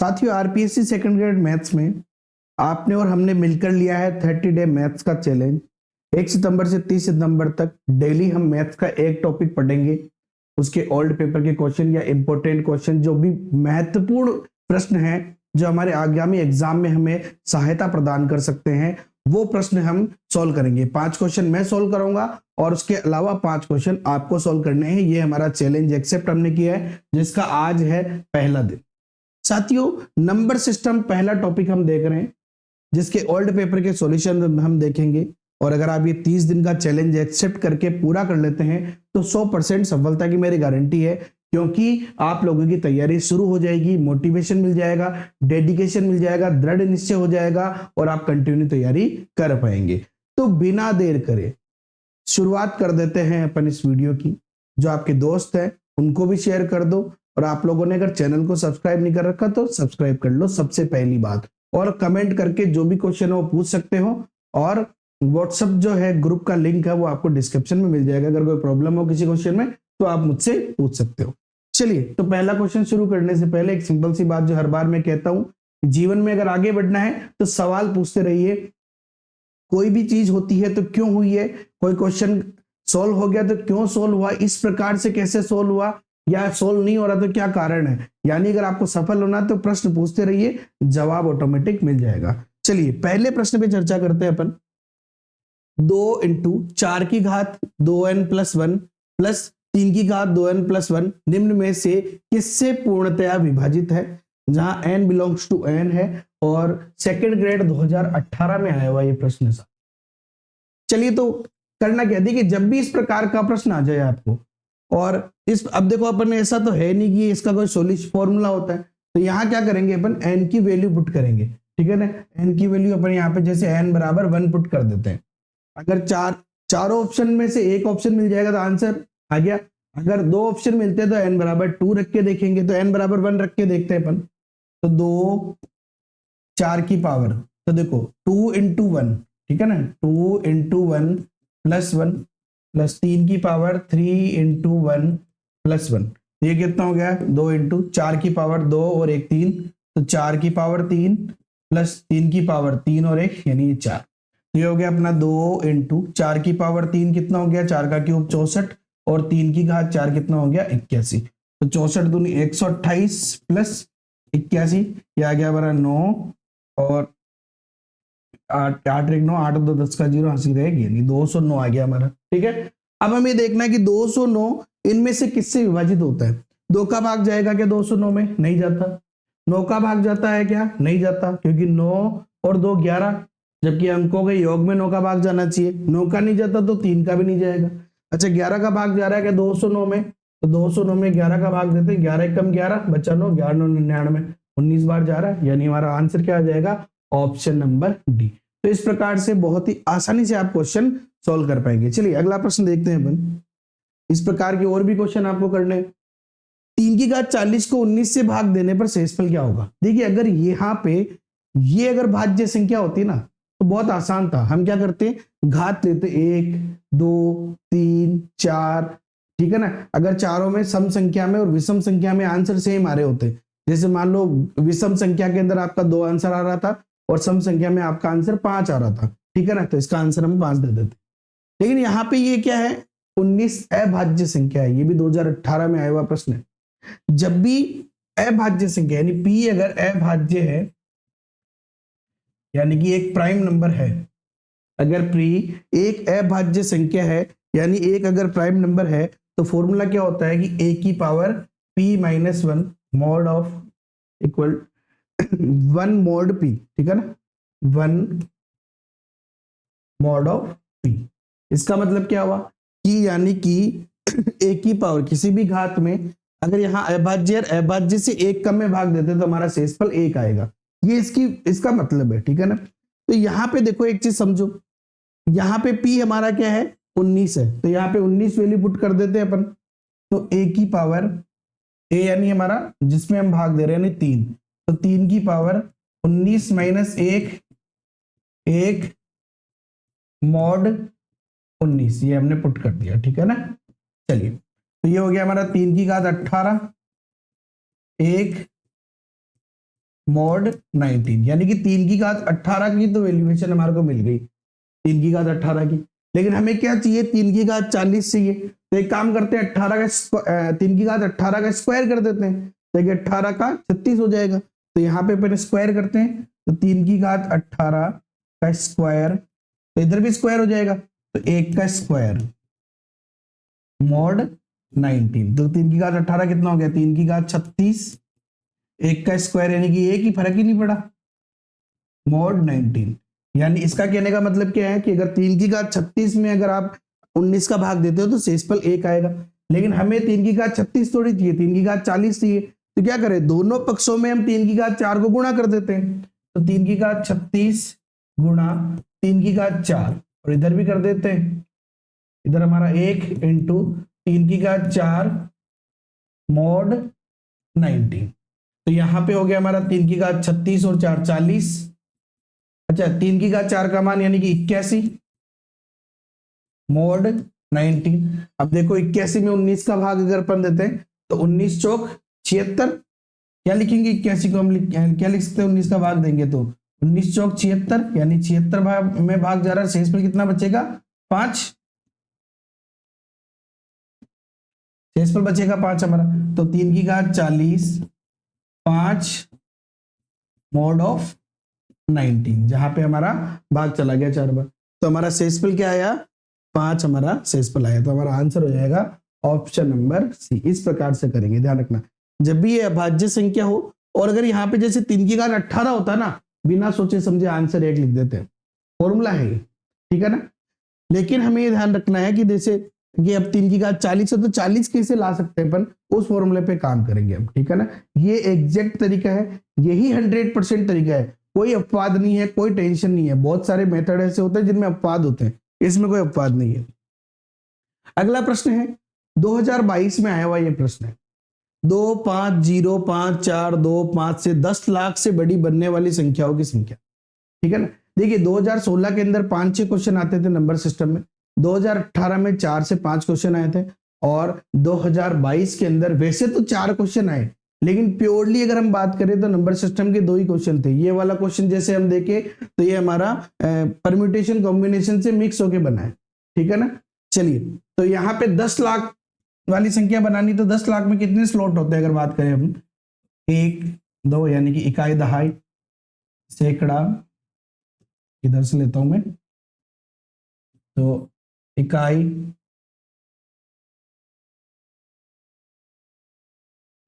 साथियों RPSC second grade maths में आपने और हमने मिलकर लिया है 30 डे मैथ्स का चैलेंज। 1 सितंबर से 30 सितंबर तक डेली हम मैथ्स का एक टॉपिक पढ़ेंगे, उसके ओल्ड पेपर के क्वेश्चन या इंपॉर्टेंट क्वेश्चन जो भी महत्वपूर्ण प्रश्न हैं जो हमारे आगामी एग्जाम में हमें सहायता प्रदान कर सकते हैं वो प्रश्न हम सॉल्व करेंगे। 5 क्वेश्चन मैं सॉल्व करूंगा और उसके अलावा 5 क्वेश्चन आपको सॉल्व करने हैं। ये हमारा चैलेंज एक्सेप्ट हमने किया है जिसका आज है पहला दिन। साथियों नंबर सिस्टम पहला टॉपिक हम देख रहे हैं जिसके ओल्ड पेपर के सॉल्यूशन हम देखेंगे और अगर आप ये 30 दिन का चैलेंज एक्सेप्ट करके पूरा कर लेते हैं तो 100% सफलता की मेरी गारंटी है, क्योंकि आप लोगों की तैयारी शुरू हो जाएगी, मोटिवेशन मिल जाएगा, डेडिकेशन मिल जाएगा, दृढ़ निश्चय हो जाएगा और आप कंटिन्यू तैयारी कर पाएंगे। तो बिना देर करे शुरुआत कर देते हैं अपन इस वीडियो की। जो आपके दोस्त हैं उनको भी शेयर कर दो और आप लोगों ने अगर चैनल को सब्सक्राइब नहीं कर रखा तो सब्सक्राइब कर लो सबसे पहली बात, और कमेंट करके जो भी क्वेश्चन हो पूछ सकते हो। और व्हाट्सएप जो है ग्रुप का लिंक है वो आपको डिस्क्रिप्शन में मिल जाएगा। अगर कोई प्रॉब्लम हो किसी क्वेश्चन में तो आप मुझसे पूछ सकते हो। चलिए तो पहला क्वेश्चन शुरू करने से पहले एक सिंपल सी बात जो हर बार मैं कहता हूं, जीवन में अगर आगे बढ़ना है तो सवाल पूछते रहिए। कोई भी चीज होती है तो क्यों हुई है, कोई क्वेश्चन सोल्व हो गया तो क्यों सोल्व हुआ, इस प्रकार से कैसे सोल्व हुआ, या सोल्व नहीं हो रहा तो क्या कारण है। यानी अगर आपको सफल होना तो प्रश्न पूछते रहिए, जवाब ऑटोमेटिक मिल जाएगा। चलिए पहले प्रश्न पे चर्चा करते हैं अपन। 2 इंटू 4 की घात 2n+1 प्लस 3 की घात 2n+1 निम्न में से किससे पूर्णतया विभाजित है, जहां n बिलोंग्स टू n है और सेकंड ग्रेड 2018 में आया हुआ ये प्रश्न। चलिए तो करना क्या, देखिए जब भी इस प्रकार का प्रश्न आ जाए आपको, और इस अब देखो अपन ऐसा तो है नहीं कि इसका कोई सॉल्यूशन फॉर्मूला होता है, तो यहाँ क्या करेंगे अपन n की वैल्यू पुट करेंगे, ठीक है ना। n की वैल्यू अपन यहाँ पे जैसे n बराबर 1 पुट कर देते हैं। अगर चारों ऑप्शन में से एक ऑप्शन मिल जाएगा तो आंसर आ गया। अगर 2 ऑप्शन मिलते हैं तो n बराबर 2 रख के देखेंगे, तो n बराबर 1 रख के देखते हैं अपन। तो 2 4 की पावर, तो देखो 2 इंटू 1, ठीक है ना, 2 इंटू 1 प्लस 1 प्लस 3 की पावर 3 इंटू 1 प्लस 1, ये कितना हो गया 2 इंटू 4 की पावर 2 और 1 3, तो 4 की पावर 3 प्लस 3 की पावर 3 और 1 यानी 4। ये हो गया अपना 2 इंटू 4 की पावर 3 कितना हो गया, 4 का क्यूब 64 और 3 की घात 4 कितना हो गया 81। तो 64 दूनी 128 प्लस 81, ये आ गया हमारा 9 और 8 8 1 9 8 2 10 का 0 हासिल रहेगी, यानी 209 आ गया हमारा। ठीक है, अब हमें देखना है कि 209 इनमें से किससे विभाजित होता है। 2 का भाग जाएगा क्या 209 में, नहीं जाता। 9 का भाग जाता है क्या, नहीं जाता, क्योंकि 9 और 2 11, जबकि अंकों के योग में 9 का भाग जाना चाहिए। 9 का नहीं जाता तो 3 का भी नहीं जाएगा। अच्छा 11 का भाग जा रहा है क्या 209 में, तो 209 में 11 का भाग देते हैं, 11 एकम 11 बचा 9, 11 9 99, 19 बार जा रहा है, यानी हमारा आंसर क्या आ जाएगा, ऑप्शन नंबर डी। तो इस प्रकार से बहुत ही आसानी से आप क्वेश्चन सॉल्व कर पाएंगे। चलिए अगला प्रश्न देखते हैं अपन। इस प्रकार के और भी क्वेश्चन आपको करने हैं। 3 की घात 40 को 19 से भाग देने पर शेषफल क्या होगा। देखिए अगर यहाँ पे ये अगर भाज्य संख्या होती ना तो बहुत आसान था। हम क्या करते, घात लेते 1 2 3 4, ठीक है ना। अगर चारों में सम संख्या में और विषम संख्या में आंसर सेम आ रहे होते, जैसे मान लो विषम संख्या के अंदर आपका 2 आंसर आ रहा था और सम संख्या में आपका आंसर 5 आ रहा था, ठीक है ना, तो इसका आंसर हम 5 दे देते। लेकिन यहाँ पे ये क्या है, 19 अभाज्य संख्या है, ये भी 2018 में आया हुआ प्रश्न है। जब भी अभाज्य संख्या यानी p अगर अभाज्य है, यानी कि एक प्राइम नंबर है, अगर p एक अभाज्य संख्या है यानी एक अगर प्राइम नंबर है, तो फॉर्मूला क्या होता है कि a की power p-1 mod of equal 1 mod p, ठीक है ना, 1 मॉड ऑफ p। इसका मतलब क्या हुआ कि यानी कि a की पावर किसी भी घात में अगर यहाँ अभाज्य और अभाज्य से एक कम में भाग देते तो हमारा शेषफल 1 आएगा, ये इसका मतलब है, ठीक है ना। तो यहाँ पे देखो एक चीज समझो, यहाँ पे p हमारा क्या है 19 है, तो यहाँ पे 19 वैल्यू पुट कर देते हैं अपन। तो a की पावर a यानी हमारा जिसमें हम भाग दे रहे हैं 3, तो 3 की पावर 19 माइनस 1 मॉड 19, ये हमने पुट कर दिया, ठीक है ना। चलिए तो ये हो गया हमारा 3 की घात 18 1 मॉड 19, यानी कि 3 की घात 18 की तो वैल्यूएशन हमारे को मिल गई 3 की घात 18 की। लेकिन हमें क्या चाहिए, 3 की घात 40 चाहिए। तो एक काम करते हैं 3 की घात 18 का स्क्वायर कर देते हैं, तो 18 का 36 हो जाएगा। तो यहाँ पे पहले स्क्वायर करते हैं, तो 3 की घात 18 का स्क्वायर, तो इधर भी स्क्वायर हो जाएगा, तो 1 का स्क्वायर मॉड 19। तो 3 की घात 18 कितना हो गया, 3 की घात 36, 1 का स्क्वायर यानी कि एक ही, फर्क ही नहीं पड़ा, मॉड 19। यानी इसका कहने का मतलब क्या है कि अगर 3 की घात 36 में अगर आप 19 का भाग देते हो तो शेषफल 1 आएगा। लेकिन हमें 3 की घात 36 थोड़ी चाहिए, 3 की घात 40 चाहिए। तो क्या करें, दोनों पक्षों में हम 3 की घात 4 को गुणा कर देते हैं। तो 3 की घात 36 गुणा 3 की घात 4, और इधर भी कर देते हैं, इधर हमारा 1 इंटू 3 की घात 4 मॉड 19। तो यहाँ पे हो गया हमारा 3 की घात 36 और 4 40। अच्छा, 3 की घात 4 का मान यानी कि 81 मॉड 19। अब देखो 81 में 19 का भाग अगर अपन देते हैं तो 19 चौक 76, क्या लिखेंगे 81 को हम क्या लिख सकते हैं, 19 का भाग देंगे तो 19 चौक 76, यानी 76 भाग में भाग जा रहा है, शेष पर कितना बचेगा 5, शेष पर बचेगा 5 हमारा। तो 3 की घात 40 5 मॉड ऑफ 19, जहां पे हमारा भाग चला गया 4 बार, तो हमारा शेषफल क्या आया 5, हमारा शेषफल आया। तो हमारा आंसर हो जाएगा ऑप्शन नंबर सी। इस प्रकार से करेंगे, ध्यान रखना जब भी ये अभाज्य संख्या हो, और अगर यहाँ पे जैसे 3 की घात 18 होता ना, बिना सोचे समझे आंसर 1 लिख देते हैं, फॉर्मूला है ये, ठीक है ना। लेकिन हमें ये ध्यान रखना है कि जैसे कि अब 3 की घात 40 है तो 40 कैसे ला सकते हैं अपन, उस फॉर्मूले पे काम करेंगे हम, ठीक है ना। ये एग्जैक्ट तरीका है, यही 100% तरीका है, कोई अपवाद नहीं है, कोई टेंशन नहीं है। बहुत सारे मेथड ऐसे होते हैं जिनमें अपवाद होते हैं, इसमें कोई अपवाद नहीं है। अगला प्रश्न है 2022 में आया हुआ ये प्रश्न है, 2505425 से 10 लाख से बड़ी बनने वाली संख्याओं की संख्या, ठीक है ना। देखिए 2016 के अंदर 5-6 क्वेश्चन आते थे नंबर सिस्टम में, 2018 में 4 से 5 क्वेश्चन आए थे, और 2022 के अंदर वैसे तो 4 क्वेश्चन आए, लेकिन प्योरली अगर हम बात करें तो नंबर सिस्टम के 2 ही क्वेश्चन थे। ये वाला क्वेश्चन जैसे हम देखें तो ये हमारा परम्यूटेशन कॉम्बिनेशन से मिक्स होके बना है, ठीक है ना। चलिए, तो यहाँ पे 10 लाख वाली संख्या बनानी, तो 10 लाख में कितने स्लॉट होते हैं अगर बात करें हम, 1 2 यानी कि इकाई दहाई सैकड़ा, इधर से लेता हूं मैं, तो इकाई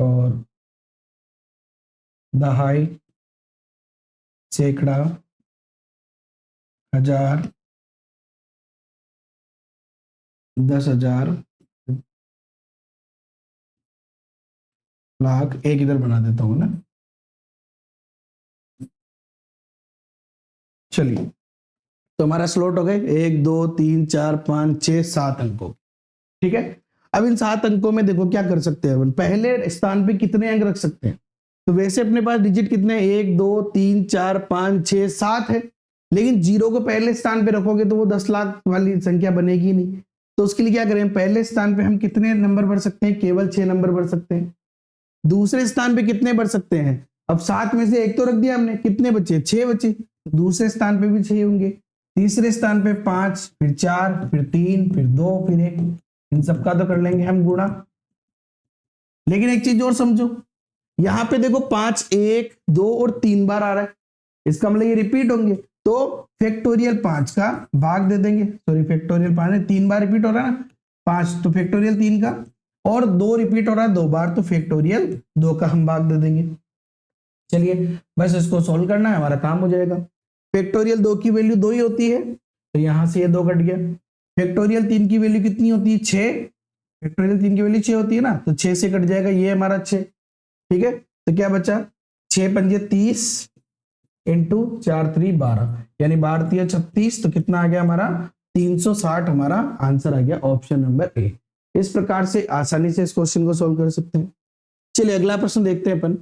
और दहाई सैकड़ा हजार 10,000 लाख, एक इधर बना देता हूं ना। चलिए, तो हमारा स्लॉट हो गए 1 2 3 4 5 6 7 अंकों, ठीक है। अब इन 7 अंकों में देखो क्या कर सकते हैं अपन, पहले स्थान पे कितने अंक रख सकते हैं। तो वैसे अपने पास डिजिट कितने हैं, 1 2 3 4 5 6 7 है, लेकिन जीरो को पहले स्थान पे रखोगे तो वो 10 लाख वाली संख्या बनेगी नहीं। तो उसके लिए क्या करें, पहले स्थान पे हम कितने नंबर भर सकते हैं, केवल 6 नंबर भर सकते हैं। दूसरे स्थान पे कितने भर सकते हैं, अब 7 में से 1 तो रख दिया हमने, कितने बचे 6 बचे, दूसरे स्थान पे भी 6 होंगे, तीसरे स्थान पे 5, फिर 4, फिर 3, फिर 2, फिर 1, इन सबका तो कर लेंगे हम गुणा। लेकिन एक चीज और समझो, यहां पे देखो 5 1 2 और 3 बार आ रहा है, इसका मतलब ये रिपीट होंगे, तो फैक्टोरियल 5 का भाग दे देंगे, सॉरी फैक्टोरियल 5 है, 3 बार रिपीट हो रहा है ना, 5 तो फैक्टोरियल 3 का, और 2 रिपीट हो रहा है 2 बार, तो फैक्टोरियल 2 का हम भाग दे देंगे। चलिए, बस इसको सॉल्व करना है, हमारा काम हो जाएगा। फैक्टोरियल 2 की वैल्यू 2 ही होती है, तो यहां से ये 2 कट गया। फैक्टोरियल 3 की वैल्यू कितनी होती है 6, फैक्टोरियल 3 की वैल्यू 6 होती है ना, तो 6 से कट जाएगा ये हमारा 6, ठीक है। तो क्या बचा 6 पंजे 30 इंटू 4 3 12, यानी 12 36, तो कितना आ गया हमारा 360, हमारा आंसर आ गया ऑप्शन नंबर ए। इस प्रकार से आसानी से इस क्वेश्चन को सॉल्व कर सकते हैं। चलिए अगला प्रश्न देखते हैं अपन।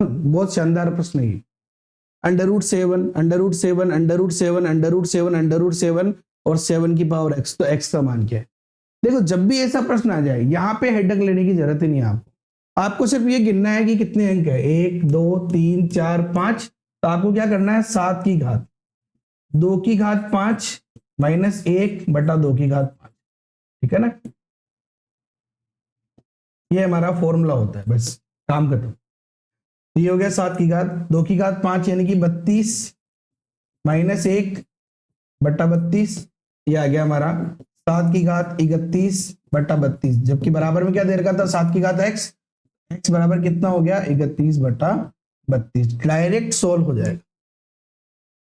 बहुत शानदार प्रश्न है, √7 √7 √7 √7 √7 और 7 की पावर x, तो x का मान क्या है। देखो जब भी ऐसा प्रश्न आ जाए यहाँ पे हेडक लेने की जरूरत ही नहीं है आपको, आपको सिर्फ ये गिनना है कि कितने अंक है, 1 2 3 4 5। तो आपको क्या करना है, 7 की घात 2 की घात 5 माइनस 1 बटा 2 की घात 5, ठीक है ना। ये हमारा फॉर्मूला होता है, बस काम खत्म। तो ये हो गया 7 की घात 2 की घात 5 यानी कि 32 माइनस 1 बटा 32, ये आ गया हमारा 7 की घात 31 बटा 32, जबकि बराबर में क्या दे रखा था, 7 की घात x, x बराबर कितना हो गया 31 बटा 32। डायरेक्ट सोल्व हो जाएगा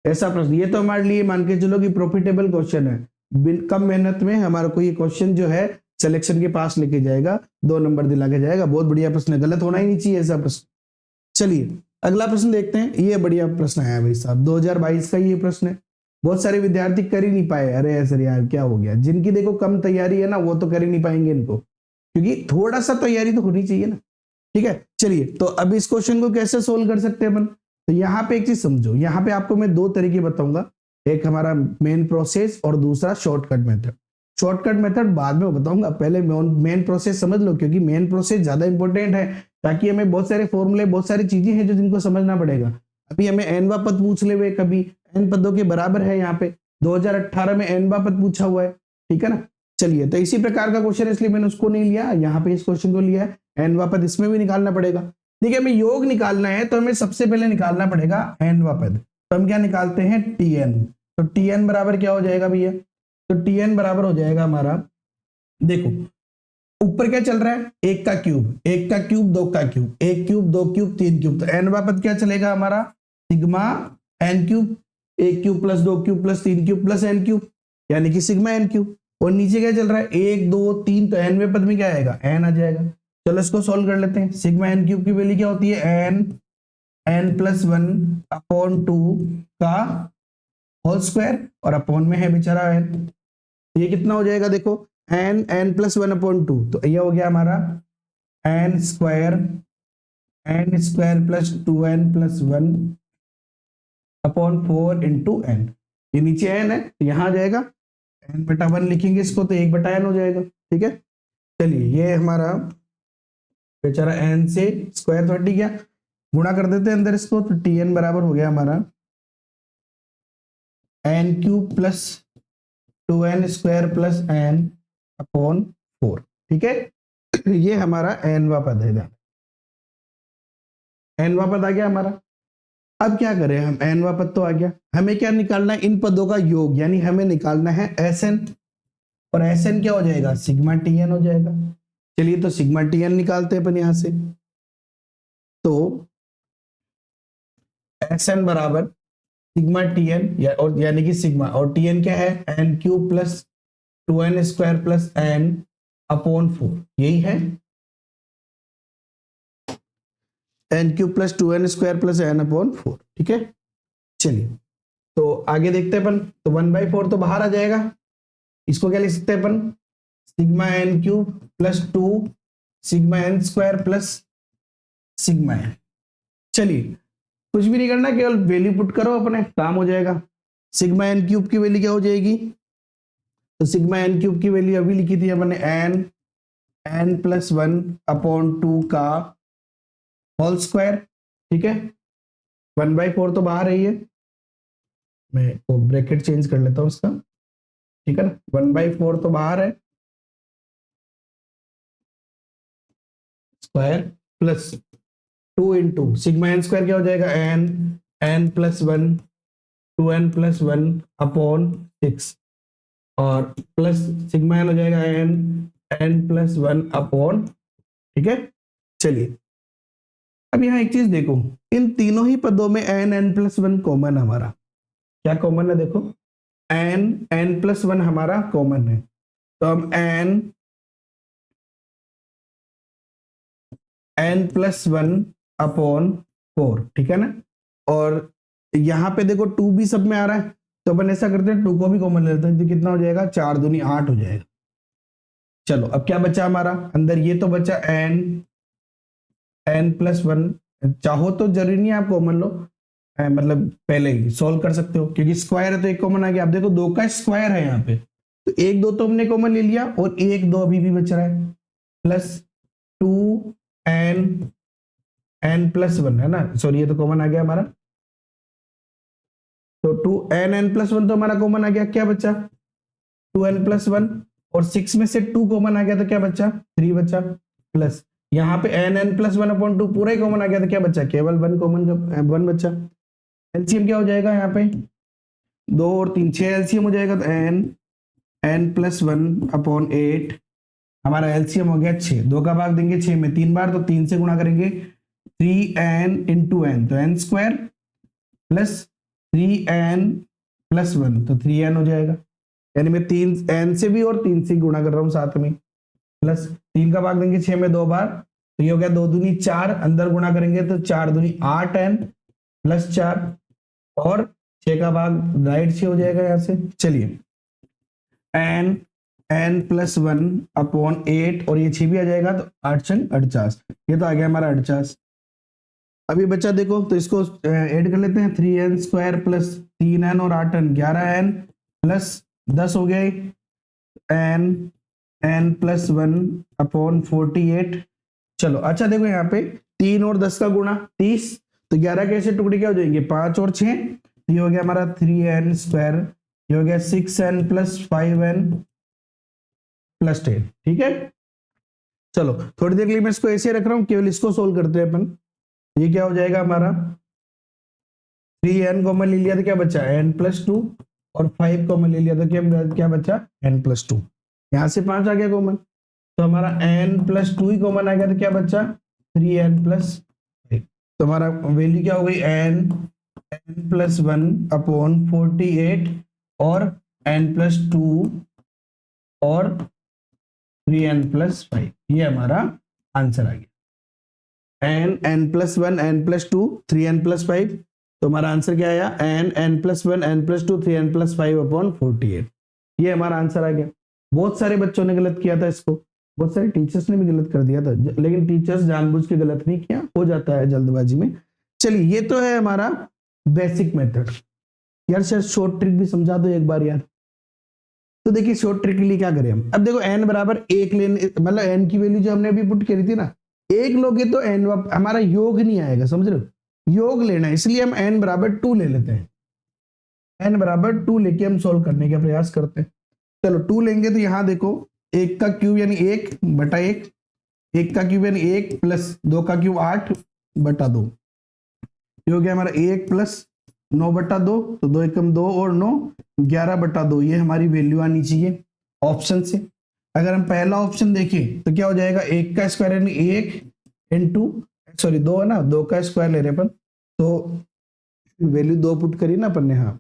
ऐसा प्रश्न। ये तो हमारे लिए मान के चलो कि प्रॉफिटेबल क्वेश्चन है, कम मेहनत में हमारा को ये क्वेश्चन जो है सिलेक्शन के पास लेके जाएगा, 2 नंबर दिला के जाएगा। बहुत बढ़िया प्रश्न है, गलत होना ही नहीं चाहिए ऐसा प्रश्न। चलिए अगला प्रश्न देखते हैं। ये बढ़िया प्रश्न आया भाई साहब, 2022 का ये प्रश्न है। बहुत सारे विद्यार्थी कर ही नहीं पाए, अरे सर यार क्या हो गया, जिनकी देखो कम तैयारी है ना वो तो कर ही नहीं पाएंगे इनको, क्योंकि थोड़ा सा तैयारी तो होनी चाहिए ना। ठीक है, चलिए तो अब इस क्वेश्चन को कैसे सोल्व कर सकते हैं अपन। तो यहाँ पे एक चीज समझो, यहाँ पे आपको मैं 2 तरीके बताऊंगा, एक हमारा मेन प्रोसेस और दूसरा शॉर्टकट मेथड। शॉर्टकट मेथड बाद में बताऊंगा, पहले मेन प्रोसेस समझ लो, क्योंकि मेन प्रोसेस ज्यादा इंपॉर्टेंट है, ताकि हमें बहुत सारे फॉर्मूले बहुत सारी चीजें हैं जो जिनको समझना पड़ेगा। अभी हमें एनवा पद पूछ ले हुए, कभी एन पदों के बराबर है, यहाँ पे 2018 में एनवा पद पूछा हुआ है, ठीक है ना। चलिए तो इसी प्रकार का क्वेश्चन, इसलिए मैंने उसको नहीं लिया, यहाँ पे इस क्वेश्चन को लिया है। एनवा पद इसमें भी निकालना पड़ेगा। ठीक है, हमें योग निकालना है तो हमें सबसे पहले निकालना पड़ेगा एनवा पद। तो हम क्या निकालते हैं, टीएन। तो टीएन बराबर क्या हो जाएगा भैया, तो टीएन बराबर हो जाएगा हमारा, देखो ऊपर क्या चल रहा है, 1 का क्यूब 1 का क्यूब 2 का क्यूब 1 क्यूब 2 क्यूब 3 क्यूब। तो एनवा पद क्या चलेगा हमारा, sigma n cube, 1 cube plus 2 cube plus 3 cube plus n cube, यानी कि सिग्मा एन क्यूब। और नीचे क्या चल रहा है, 1 2 3, तो एनवे पद में क्या आएगा, एन आ जाएगा। चलो इसको सॉल्व कर लेते हैं। सिग्मा एन क्यूब की वैल्यू क्या होती है, एन प्लस 1 अपॉन 2 का होल स्क्वायर, और अपॉन में है बेचारा एन। ये कितना हो जाएगा, देखो एन प्लस 1 अपॉन 2, तो ये हो गया हमारा n square plus 2n plus 1 upon 4 into n. ये नीचे एन है तो यहां आ जाएगा एन बटा 1 लिखेंगे इसको, तो 1 बटा एन हो जाएगा। ठीक है, चलिए ये हमारा बेचारा एन से स्क्वायर 30 गया, गुणा कर देते हैं अंदर इसको, तो टी एन बराबर हो गया हमारा n cube plus 2n square plus n upon 4। ठीक है, ये हमारा एनवा पद है, एनवा पद आ गया हमारा। अब क्या करें हम, एनवा पद तो आ गया, हमें क्या निकालना है, इन पदों का योग, यानी हमें निकालना है एसएन, और एसएन क्या हो जाएगा, सिग्मा टीएन हो जाएगा। चलिए तो सिग्मा टीएन निकालते हैं अपन यहां से। तो एसएन बराबर सिग्मा टीएन और यानी कि सिग्मा, और टीएन क्या है, n cube plus 2n square plus n upon 4, यही है n cube plus 2n square plus n upon 4। ठीक है, चलिए तो आगे देखते हैं अपन। तो 1/4 तो बाहर आ जाएगा, इसको क्या लिख सकते हैं अपन, sigma n cube plus 2 sigma n square plus sigma n. चलिए कुछ भी नहीं करना, केवल वैल्यू पुट करो, अपने काम हो जाएगा। सिग्मा एन क्यूब की वैल्यू क्या हो जाएगी, तो सिग्मा एन क्यूब की वैल्यू अभी लिखी थी अपने एन प्लस 1 अपॉन 2 का होल स्क्वायर। ठीक है, 1/4 तो बाहर है, ये मैं वो ब्रैकेट चेंज कर लेता हूं इसका, ठीक है ना। 1/4 तो बाहर है, square plus 2 into sigma n square क्या हो जाएगा, N plus 1 2n plus 1 upon 6, और प्लस सिग्मा एन हो जाएगा एन प्लस 1 अपॉन। ठीक है, चलिए अब यहाँ एक चीज देखो, इन तीनों ही पदों में एन प्लस 1 कॉमन, हमारा क्या कॉमन है, देखो एन प्लस 1 हमारा कॉमन है, तो हम एन प्लस 1 अपॉन 4, ठीक है ना। और यहाँ पे देखो 2 भी सब में आ रहा है, तो अपन ऐसा करते हैं 2 को भी कॉमन ले लेते हैं, तो कितना हो जाएगा, 4 दूनी 8 हो जाएगा। चलो अब क्या बचा हमारा अंदर, ये तो बचा एन प्लस 1, चाहो तो जरूरी नहीं आप कॉमन लो, मतलब पहले ही सॉल्व कर सकते हो, क्योंकि स्क्वायर है तो एक कॉमन आ गया। आप देखो 2 का स्क्वायर है यहाँ पे, तो 1 2 तो हमने कॉमन ले लिया, और 1 2 अभी भी बच रहा है, प्लस 2 n+1 है ना, सॉरी ये तो कॉमन आ गया हमारा, तो 2n+1 तो हमारा कॉमन आ गया, क्या बचा 2n+1, और 6 में से 2 कॉमन आ गया तो क्या बचा 3 बचा, प्लस यहाँ पे n+1/2 पूरा ही कॉमन आ गया तो क्या बचा केवल 1 कॉमन, 1 बचा। एलसीएम क्या हो जाएगा यहाँ पे 2 और 3 6 एलसीएम हो जाएगा, तो n+1/8 हमारा एलसीएम हो गया 6, 2 का भाग देंगे 6 में 3 बार, तो 3 से गुणा करेंगे 3n इंटू n, तो n² प्लस 3n+1 तो 3n हो जाएगा, यानी मैं 3n से भी और 3 से गुणा कर रहा हूँ साथ में, प्लस 3 का भाग देंगे 6 में 2 बार, तो ये हो गया 2 दूनी 4, अंदर गुणा करेंगे तो 4 दूनी 8n प्लस 4, और 6 का भाग राइट से हो जाएगा यहाँ से। चलिए n+1/8 और ये 6 भी आ जाएगा, तो 8×48, ये तो आ गया हमारा 48। अभी बच्चा देखो तो इसको ऐड कर लेते हैं, 3n² प्लस 3n और 8n 11n प्लस 10 हो गए n+1/48। चलो अच्छा देखो यहाँ पे 3 और 10 का गुणा 30, तो 11 कैसे टुकड़े क्या हो जाएंगे 5 और 6, ये हो गया हमारा 3n², ये हो गया 6n प्लस 5n प्लस 10, ठीक है। चलो थोड़ी देर के लिए मैं इसको ऐसे रख रहा हूँ, केवल इसको सोल्व करते हैं अपन। ये क्या हो जाएगा हमारा 3n कॉमन ले लिया तो क्या बचा n+2, और 5 कॉमन ले लिया तो क्या बचा n+2, यहां से 5 आ गया कॉमन, तो हमारा n+2 ही कॉमन आ गया, तो क्या बचा 3n+5, तो हमारा वैल्यू क्या हो गई n+1/48 और n+2 और 3n+5, ये हमारा आंसर आ गया n+1 n+2 3n+5, तो हमारा आंसर क्या आया n+1 n+2 3n+5/48, ये हमारा आंसर आ गया। बहुत सारे बच्चों ने गलत किया था इसको, बहुत सारे टीचर्स ने भी गलत कर दिया था, लेकिन टीचर्स जानबूझ के गलत नहीं किया, हो जाता है जल्दबाजी में। चलिए ये तो है हमारा बेसिक मेथड। यार सर शॉर्ट ट्रिक भी समझा दो एक बार यार। तो देखिए शॉर्ट ट्रिक के लिए क्या करें हम, अब देखो n बराबर 1 लेने, मतलब n की वैल्यू जो हमने अभी पुट करी थी ना, 1 लोगे तो n हमारा योग नहीं आएगा, समझ रहे हो, योग लेना है, इसलिए हम n बराबर 2 ले लेते हैं, n बराबर 2 लेके हम सोल्व करने का प्रयास करते हैं। चलो 2 लेंगे तो यहाँ देखो 1 का क्यूब यानी 1/1, 1 का क्यूब यानी 1 प्लस 2 का क्यूब 8/2, ये हो गया हमारा 1 प्लस 9/2, तो 2 एकम 2 और 9 11/2, ये हमारी वैल्यू आनी चाहिए ऑप्शन से। अगर हम पहला ऑप्शन देखें तो क्या हो जाएगा 1 का स्क्वायर यानी 1 इंटू, सॉरी 2 है ना, 2 का स्क्वायर ले रहे अपन, तो वैल्यू 2 पुट करी ना अपन ने, हाँ,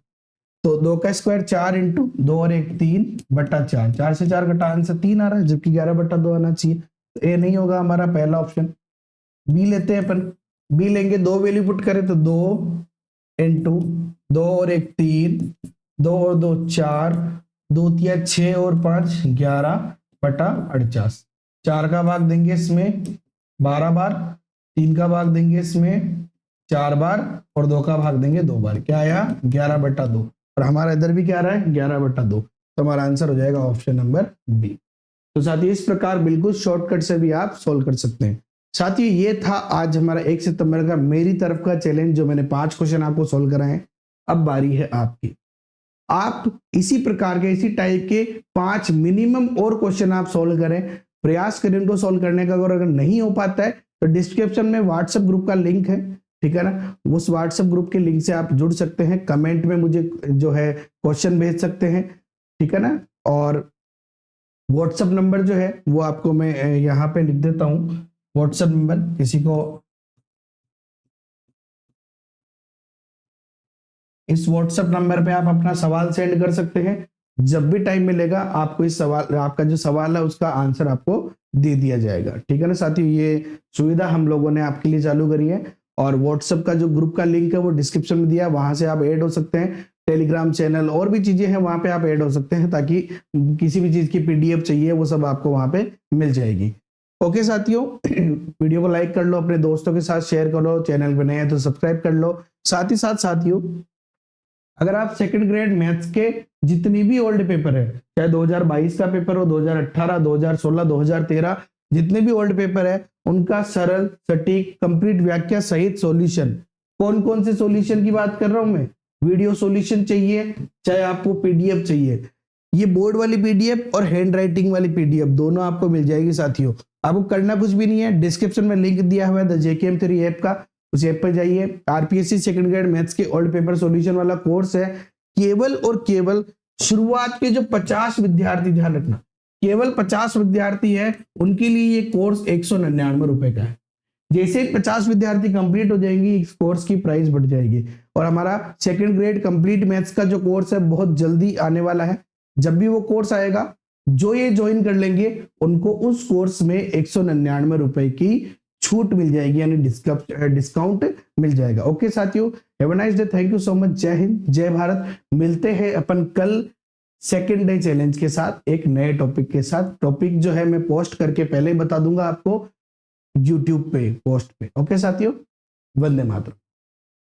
तो 2 का स्क्वायर 4 इंटू 2 और 1 3/4, 4 से 4 घटा आंसर 3 आ रहा है, जबकि 11/2 आना चाहिए, तो ए नहीं होगा हमारा पहला ऑप्शन। बी लेते हैं अपन, बी लेंगे, 2 वैल्यू पुट करें तो 2 इंटू 2 और 1 3, 2 और 2 4, 2 तिया 6 और 5 11/48, 4 का भाग देंगे इसमें 12 बार, 3 का भाग देंगे इसमें 4 बार, और 2 का भाग देंगे 2 बार, क्या आया 11/2, और हमारा इधर भी क्या आ रहा है 11/2, तो हमारा आंसर हो जाएगा ऑप्शन नंबर बी। तो साथियों इस प्रकार बिल्कुल शॉर्टकट से भी आप सोल्व कर सकते हैं। साथियों ये था आज हमारा 1 सितंबर का मेरी तरफ का चैलेंज, जो मैंने 5 क्वेश्चन आपको सोल्व कराए हैं। अब बारी है आपकी, आप इसी प्रकार के इसी टाइप के 5 मिनिमम और क्वेश्चन आप सोल्व करें, प्रयास करें उनको सोल्व करने का। अगर नहीं हो पाता है तो डिस्क्रिप्शन में व्हाट्सएप ग्रुप का लिंक है, ठीक है ना, उस व्हाट्सएप ग्रुप के लिंक से आप जुड़ सकते हैं, कमेंट में मुझे जो है क्वेश्चन भेज सकते हैं, ठीक है ना। और व्हाट्सएप नंबर जो है वो आपको मैं यहाँ पे लिख देता हूँ, व्हाट्सएप नंबर, किसी को इस व्हाट्सएप नंबर पे आप अपना सवाल सेंड कर सकते हैं, जब भी टाइम मिलेगा आपको इस सवाल, आपका जो सवाल है उसका आंसर आपको दे दिया जाएगा, ठीक है ना साथियों। ये सुविधा हम लोगों ने आपके लिए चालू करी है, और व्हाट्सएप का जो ग्रुप का लिंक है वो डिस्क्रिप्शन में दिया है, वहां से आप ऐड हो सकते हैं। टेलीग्राम चैनल और भी चीजें हैं वहां पे आप ऐड हो सकते हैं, ताकि किसी भी चीज की पीडीएफ चाहिए वो सब आपको वहां पे मिल जाएगी। ओके साथियों, वीडियो को लाइक कर लो, अपने दोस्तों के साथ शेयर कर लो, चैनल पे नए हैं तो सब्सक्राइब कर लो। साथ ही साथ साथियों अगर आप सेकंड ग्रेड मैथ्स के जितनी भी ओल्ड पेपर है, चाहे 2022 का पेपर हो, 2018, 2016, 2013, जितने भी ओल्ड पेपर है उनका सरल सटीक कंप्लीट व्याख्या सहित सॉल्यूशन। कौन कौन से सॉल्यूशन की बात कर रहा हूं मैं? वीडियो सॉल्यूशन चाहिए, चाहे आपको पीडीएफ चाहिए, ये बोर्ड वाली पीडीएफ और हैंड राइटिंग वाली पीडीएफ दोनों आपको मिल जाएगी साथियों। आपको करना कुछ भी नहीं है, डिस्क्रिप्शन में लिंक दिया हुआ है द JKM3 ऐप का, उस ऐप पर जाइए। आरपीएससी सेकंड ग्रेड मैथ्स के ओल्ड पेपर सॉल्यूशन वाला कोर्स है। केवल और केवल शुरुआत के जो 50 विद्यार्थी, ध्यान रखना, केवल 50 विद्यार्थी है, उनके लिए ये कोर्स 199 रुपए का है। जैसे 50 विद्यार्थी कंप्लीट हो जाएंगे, इस कोर्स की प्राइस बढ़ जाएगी। और हमारा सेकंड ग्रेड कंप्लीट मैथ्स का जो कोर्स है बहुत जल्दी आने वाला है। जब भी वो कोर्स आएगा, जो ये ज्वाइन कर लेंगे उनको उस कोर्स में 199 रुपए की छूट मिल जाएगी, यानी डिस्काउंट मिल जाएगा। ओके साथियों, have a nice day, thank you so much, जय हिंद जय भारत। मिलते हैं अपन कल सेकेंड डे चैलेंज के साथ, एक नए टॉपिक के साथ। टॉपिक जो है मैं पोस्ट करके पहले ही बता दूंगा आपको YouTube पे पोस्ट पे। ओके साथियों, वंदे मातरम।